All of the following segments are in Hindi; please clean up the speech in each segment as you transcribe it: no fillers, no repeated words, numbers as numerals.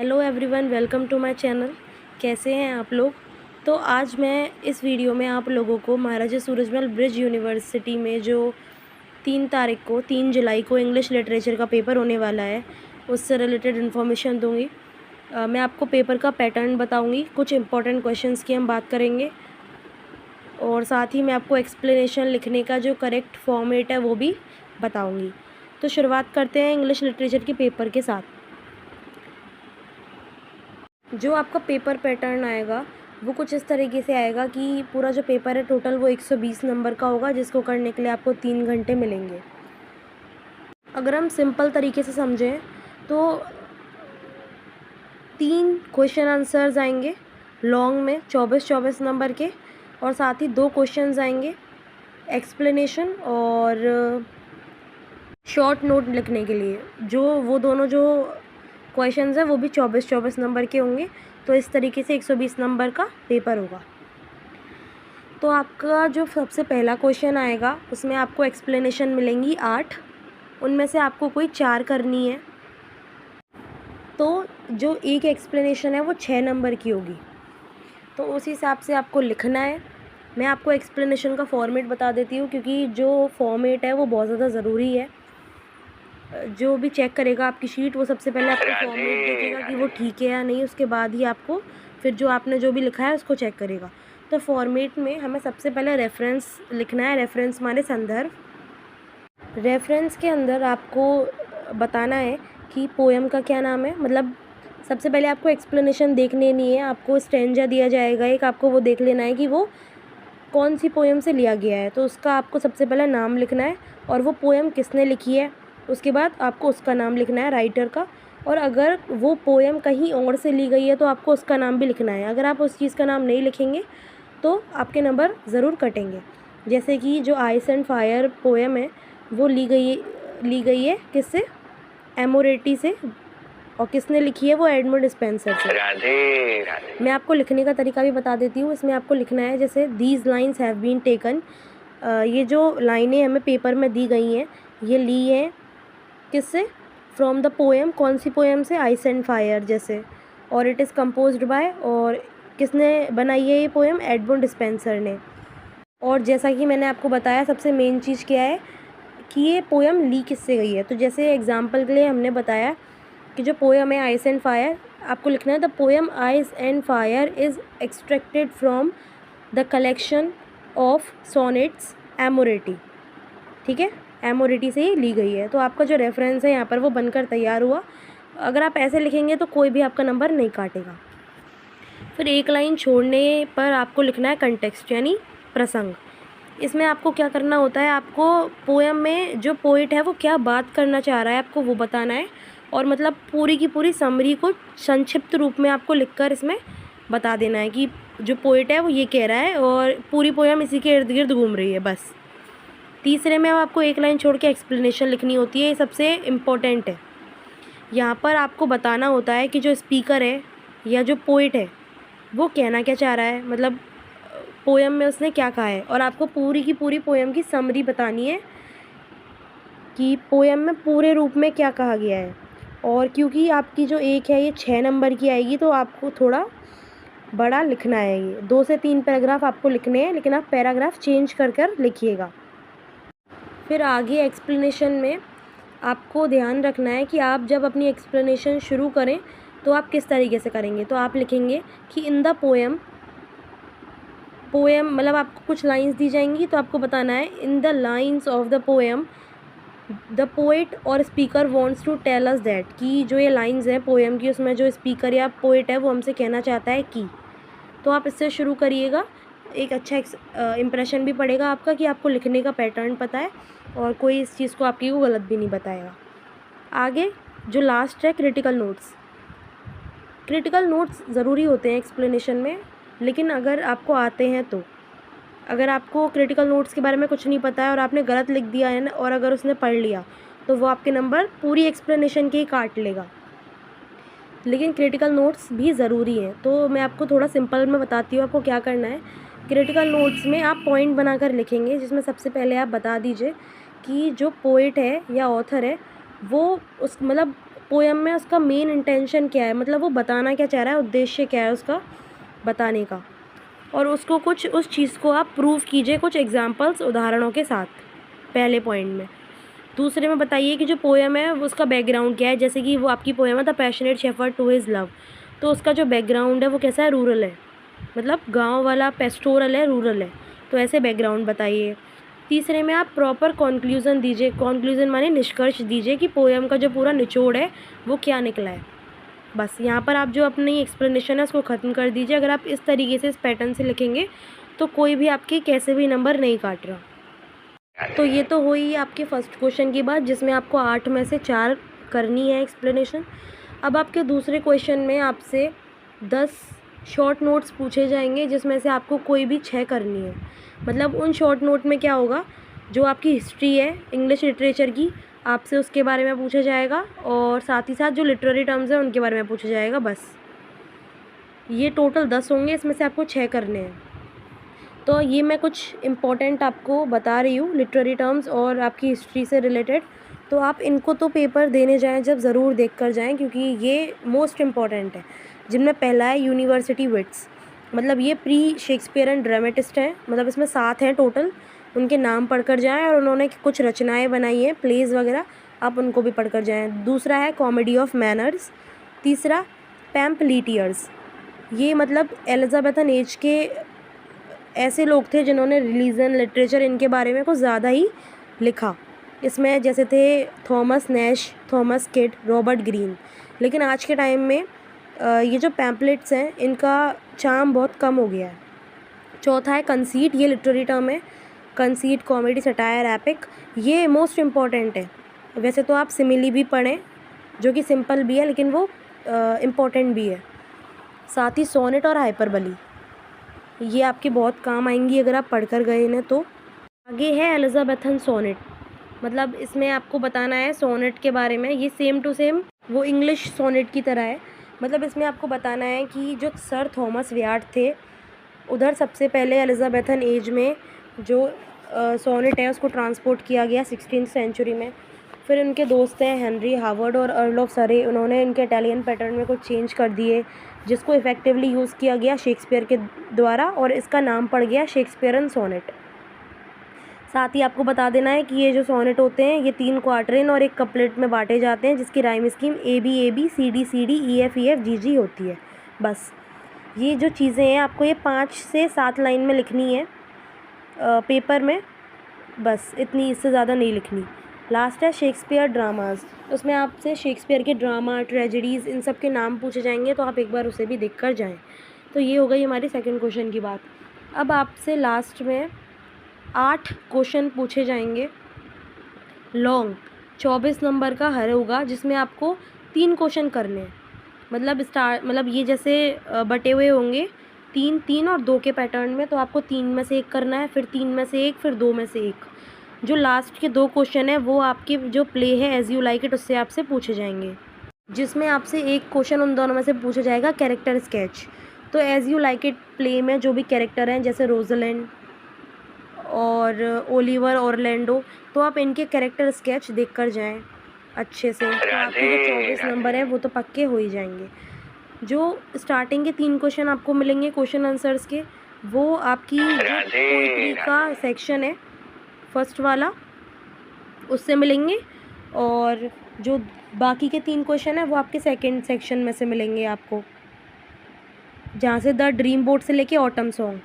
Hello everyone, welcome to my channel. कैसे हैं आप लोग? तो आज मैं इस वीडियो में आप लोगों को महाराजा सूरजमल ब्रिज यूनिवर्सिटी में जो 3 जुलाई को इंग्लिश लिटरेचर का पेपर होने वाला है उससे रिलेटेड इन्फॉर्मेशन दूंगी। मैं आपको पेपर का पैटर्न बताऊंगी, कुछ इंपॉर्टेंट क्वेश्चंस की हम बात करेंगे और साथ ही मैं आपको एक्सप्लेनेशन लिखने का जो करेक्ट फॉर्मेट है वो भी बताऊँगी। तो शुरुआत करते हैं इंग्लिश लिटरेचर के पेपर के साथ। जो आपका पेपर पैटर्न आएगा वो कुछ इस तरीके से आएगा कि पूरा जो पेपर है टोटल वो 120 नंबर का होगा, जिसको करने के लिए आपको 3 घंटे मिलेंगे। अगर हम सिंपल तरीके से समझें तो 3 क्वेश्चन आंसर्स आएंगे लॉन्ग में 24-24 नंबर के, और साथ ही 2 क्वेश्चंस आएंगे एक्सप्लेनेशन और शॉर्ट नोट लिखने के लिए। वो दोनों जो क्वेश्चंस हैं वो भी 24-24 नंबर के होंगे। तो इस तरीके से 120 नंबर का पेपर होगा। तो आपका जो सबसे पहला क्वेश्चन आएगा उसमें आपको एक्सप्लेनेशन मिलेंगी 8, उनमें से आपको कोई 4 करनी है। तो जो एक एक्सप्लेनेशन है वो 6 नंबर की होगी, तो उस हिसाब से आपको लिखना है। मैं आपको एक्सप्लेनेशन का फॉर्मेट बता देती हूँ, क्योंकि जो फॉर्मेट है वो बहुत ज़्यादा ज़रूरी है। जो भी चेक करेगा आपकी शीट वो सबसे पहले आपका फॉर्मेट देखेगा कि वो ठीक है या नहीं, उसके बाद ही आपको फिर जो आपने जो भी लिखा है उसको चेक करेगा। तो फॉर्मेट में हमें सबसे पहले रेफरेंस लिखना है। रेफरेंस माने संदर्भ। रेफरेंस के अंदर आपको बताना है कि पोएम का क्या नाम है। मतलब सबसे पहले आपको एक्सप्लेनेशन देखने नहीं है, आपको स्टेंजा दिया जाएगा एक, आपको वो देख लेना है कि वो कौन सी पोएम से लिया गया है। तो उसका आपको सबसे पहले नाम लिखना है और वो पोएम किसने लिखी है। उसके बाद आपको उसका नाम लिखना है, राइटर का। और अगर वो पोएम कहीं और से ली गई है तो आपको उसका नाम भी लिखना है। अगर आप उस चीज़ का नाम नहीं लिखेंगे तो आपके नंबर ज़रूर कटेंगे। जैसे कि जो आइस एंड फायर पोएम है वो ली गई है किससे? एमोरेटी से, और किसने लिखी है? वो एडमंड स्पेंसर से। राधे राधे। मैं आपको लिखने का तरीका भी बता देती हूँ। इसमें आपको लिखना है जैसे these lines have been taken. ये जो लाइनें हमें पेपर में दी गई हैं ये ली हैं किससे? From the poem. कौन सी पोएम से? आइस एंड फायर जैसे। और इट इज़ कंपोज्ड बाय, और किसने बनाई है ये पोएम? एडमंड स्पेंसर ने। और जैसा कि मैंने आपको बताया सबसे मेन चीज़ क्या है कि ये पोएम ली किससे गई है। तो जैसे एग्जांपल के लिए हमने बताया कि जो पोएम है आइस एंड फायर, आपको लिखना है the poem ice and fire is extracted from the collection of sonnets Amoretti. ठीक है, एमोरेटी से ही ली गई है। तो आपका जो रेफरेंस है यहाँ पर वो बनकर तैयार हुआ। अगर आप ऐसे लिखेंगे तो कोई भी आपका नंबर नहीं काटेगा। फिर एक लाइन छोड़ने पर आपको लिखना है कंटेक्स्ट, यानी प्रसंग। इसमें आपको क्या करना होता है, आपको पोएम में जो पोइट है वो क्या बात करना चाह रहा है आपको वो बताना है। और मतलब पूरी की पूरी समरी को संक्षिप्त रूप में आपको लिखकर इसमें बता देना है कि जो पोइट है वो ये कह रहा है और पूरी पोएम इसी के इर्द गिर्द घूम रही है बस। तीसरे में आपको एक लाइन छोड़ के एक्सप्लेनेशन लिखनी होती है, ये सबसे इम्पोर्टेंट है। यहाँ पर आपको बताना होता है कि जो स्पीकर है या जो पोइट है वो कहना क्या चाह रहा है, मतलब पोएम में उसने क्या कहा है। और आपको पूरी की पूरी पोएम की समरी बतानी है कि पोएम में पूरे रूप में क्या कहा गया है। और क्योंकि आपकी जो एक है ये 6 नंबर की आएगी तो आपको थोड़ा बड़ा लिखना है। ये 2 से 3 पैराग्राफ आपको लिखने हैं, लेकिन आप पैराग्राफ चेंज कर लिखिएगा। फिर आगे एक्सप्लेनेशन में आपको ध्यान रखना है कि आप जब अपनी एक्सप्लेनेशन शुरू करें तो आप किस तरीके से करेंगे। तो आप लिखेंगे कि इन द पोएम मतलब आपको कुछ लाइंस दी जाएंगी तो आपको बताना है in the lines of the poem the poet और speaker wants to tell us that, कि जो ये लाइंस हैं पोएम की उसमें जो स्पीकर या पोइट है वो हमसे कहना चाहता है कि। तो आप इससे शुरू करिएगा, एक अच्छा इम्प्रेशन भी पड़ेगा आपका कि आपको लिखने का पैटर्न पता है और कोई इस चीज़ को आपकी को गलत भी नहीं बताएगा। आगे जो लास्ट है क्रिटिकल नोट्स। क्रिटिकल नोट्स ज़रूरी होते हैं एक्सप्लेनेशन में, लेकिन अगर आपको आते हैं तो। अगर आपको क्रिटिकल नोट्स के बारे में कुछ नहीं पता है और आपने गलत लिख दिया है ना, और अगर उसने पढ़ लिया तो वो आपके नंबर पूरी एक्सप्लेनेशन के ही काट लेगा। लेकिन क्रिटिकल नोट्स भी ज़रूरी हैं, तो मैं आपको थोड़ा सिंपल में बताती हूँ आपको क्या करना है। क्रिटिकल नोट्स में आप पॉइंट बनाकर लिखेंगे, जिसमें सबसे पहले आप बता दीजिए कि जो पोइट है या ऑथर है वो उस मतलब पोएम में उसका मेन इंटेंशन क्या है, मतलब वो बताना क्या चाह रहा है, उद्देश्य क्या है उसका बताने का, और उसको कुछ उस चीज़ को आप प्रूव कीजिए कुछ एग्जांपल्स उदाहरणों के साथ पहले पॉइंट में। दूसरे में बताइए कि जो पोएम है वो उसका बैकग्राउंड क्या है, जैसे कि वो आपकी पोएम है the passionate shepherd to his love, तो उसका जो बैकग्राउंड है वो कैसा है, रूरल है, मतलब गांव वाला, पेस्टोरल है, रूरल है, तो ऐसे बैकग्राउंड बताइए। तीसरे में आप प्रॉपर कॉन्क्लूज़न दीजिए, कॉन्क्लूज़न माने निष्कर्ष दीजिए कि पोएम का जो पूरा निचोड़ है वो क्या निकला है। बस यहाँ पर आप जो अपनी एक्सप्लेनेशन है उसको ख़त्म कर दीजिए। अगर आप इस तरीके से इस पैटर्न से लिखेंगे तो कोई भी आपके कैसे भी नंबर नहीं काट रहा। तो ये तो हुई आपके फर्स्ट क्वेश्चन की बात, जिसमें आपको 8 में से 4 करनी है एक्सप्लेनेशन। अब आपके दूसरे क्वेश्चन में आपसे 10 शॉर्ट नोट्स पूछे जाएंगे, जिसमें से आपको कोई भी 6 करनी है। मतलब उन शॉर्ट नोट में क्या होगा, जो आपकी हिस्ट्री है इंग्लिश लिटरेचर की, आपसे उसके बारे में पूछा जाएगा, और साथ ही साथ जो लिटरेरी टर्म्स हैं उनके बारे में पूछा जाएगा। बस ये टोटल 10 होंगे, इसमें से आपको 6 करने हैं। तो ये मैं कुछ इम्पोर्टेंट आपको बता रही हूँ लिटरेरी टर्म्स और आपकी हिस्ट्री से रिलेटेड। तो आप इनको तो पेपर देने जाएं जब ज़रूर देख कर जाएँ, क्योंकि ये मोस्ट इम्पॉर्टेंट है। जिनमें पहला है यूनिवर्सिटी विट्स, मतलब ये प्री शेक्सपियरन ड्रामेटिस्ट हैं, मतलब इसमें 7 हैं टोटल, उनके नाम पढ़कर जाएं, और उन्होंने कुछ रचनाएं बनाई हैं प्लेज वगैरह, आप उनको भी पढ़कर जाएं। दूसरा है कॉमेडी ऑफ मैनर्स। तीसरा पैम्पलीटियर्स, ये मतलब एलिजाबेथन एज के ऐसे लोग थे जिन्होंने रिलीजन, लिटरेचर, इनके बारे में कुछ ज़्यादा ही लिखा। इसमें जैसे थे Thomas Nash, Thomas kid, Robert Greene. लेकिन आज के टाइम में ये जो पैम्पलेट्स हैं इनका चार्म बहुत कम हो गया है। चौथा है कंसीट, ये लिटरेरी टर्म है। कंसीट, कॉमेडी, सटायर, एपिक, ये मोस्ट इम्पॉर्टेंट है। वैसे तो आप सिमिली भी पढ़ें जो कि सिंपल भी है, लेकिन वो इम्पॉर्टेंट भी है। साथ ही सोनेट और हाइपरबली, ये आपके बहुत काम आएंगी अगर आप पढ़कर गए हैं तो। आगे है एलिजाबेथन सोनेट, मतलब इसमें आपको बताना है सोनेट के बारे में। ये सेम टू सेम वो इंग्लिश सोनेट की तरह है। मतलब इसमें आपको बताना है कि जो सर थॉमस व्याट थे, उधर सबसे पहले एलिजाबेथन एज में जो सोनेट है उसको ट्रांसपोर्ट किया गया 16th सेंचुरी में। फिर उनके दोस्त हैं हेनरी हावर्ड और अर्ल ऑफ सरे, उन्होंने इनके इटालियन पैटर्न में कुछ चेंज कर दिए, जिसको इफ़ेक्टिवली यूज़ किया गया शेक्सपियर के द्वारा, और इसका नाम पड़ गया शेक्सपियरन सोनेट। साथ ही आपको बता देना है कि ये जो सोनेट होते हैं ये 3 क्वार्टरिन और एक कपलेट में बांटे जाते हैं, जिसकी rhyme scheme AB CD CD EF EF GG होती है। बस ये जो चीज़ें हैं आपको ये 5 से 7 लाइन में लिखनी है पेपर में, बस इतनी, इससे ज़्यादा नहीं लिखनी। लास्ट है शेक्सपियर ड्रामाज, उसमें आपसे शेक्सपियर के ड्रामा, ट्रेजेडीज़, इन सब के नाम पूछे जाएंगे, तो आप एक बार उसे भी देख कर जाएँ। तो ये हो गई हमारी सेकंड क्वेश्चन की बात। अब आपसे लास्ट में 8 क्वेश्चन पूछे जाएंगे लॉन्ग, 24 नंबर का हर होगा, जिसमें आपको 3 क्वेश्चन करने हैं। मतलब ये जैसे बटे हुए होंगे 3 3 और 2 के पैटर्न में, तो आपको 3 में से 1 करना है, फिर 3 में से 1, फिर 2 में से 1। जो लास्ट के 2 क्वेश्चन है वो आपके जो प्ले है एज यू लाइक इट, उससे आपसे पूछे जाएंगे, जिसमें आपसे एक क्वेश्चन उन दोनों में से पूछा जाएगा कैरेक्टर स्केच। तो as you like it play में जो भी कैरेक्टर हैं, जैसे रोजलैंड और ओलिवर, ऑरलैंडो, तो आप इनके कैरेक्टर स्केच देख कर जाएँ अच्छे से, तो आपके जो 24 नंबर है वो तो पक्के हो ही जाएंगे। जो स्टार्टिंग के 3 क्वेश्चन आपको मिलेंगे क्वेश्चन आंसर्स के, वो आपकी जो पोइट्री का सेक्शन है फर्स्ट वाला, उससे मिलेंगे, और जो बाकी के 3 क्वेश्चन है वो आपके सेकंड सेक्शन में से मिलेंगे आपको, जहाँ से द ड्रीम बोट से लेके ऑटम सॉन्ग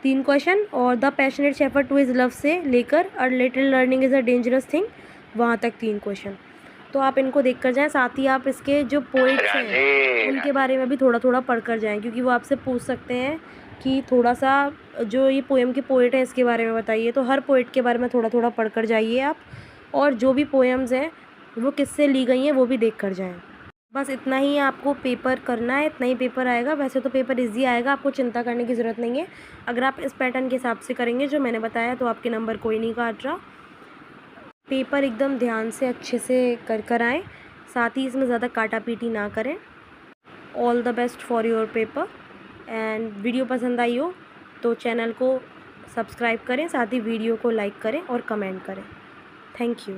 3 क्वेश्चन, और the passionate shepherd to his love से लेकर a little learning is a dangerous thing, वहाँ तक 3 क्वेश्चन। तो आप इनको देख कर जाएँ। साथ ही आप इसके जो पोइट्स हैं उनके बारे में भी थोड़ा थोड़ा पढ़ कर जाएँ, क्योंकि वो आपसे पूछ सकते हैं कि थोड़ा सा जो ये पोएम के पोएट हैं इसके बारे में बताइए। तो हर पोएट के बारे में थोड़ा थोड़ा पढ़ कर जाइए आप, और जो भी पोएम्स हैं वो किससे ली गई हैं वो भी देख कर जाएँ। बस इतना ही आपको पेपर करना है, इतना ही पेपर आएगा। वैसे तो पेपर इजी आएगा, आपको चिंता करने की ज़रूरत नहीं है। अगर आप इस पैटर्न के हिसाब से करेंगे जो मैंने बताया, तो आपके नंबर कोई नहीं काट रहा। पेपर एकदम ध्यान से अच्छे से कर आएँ, साथ ही इसमें ज़्यादा काटा पीटी ना करें। All the best for your paper. And video पसंद आई हो तो चैनल को सब्सक्राइब करें, साथ ही वीडियो को लाइक करें और कमेंट करें। Thank you.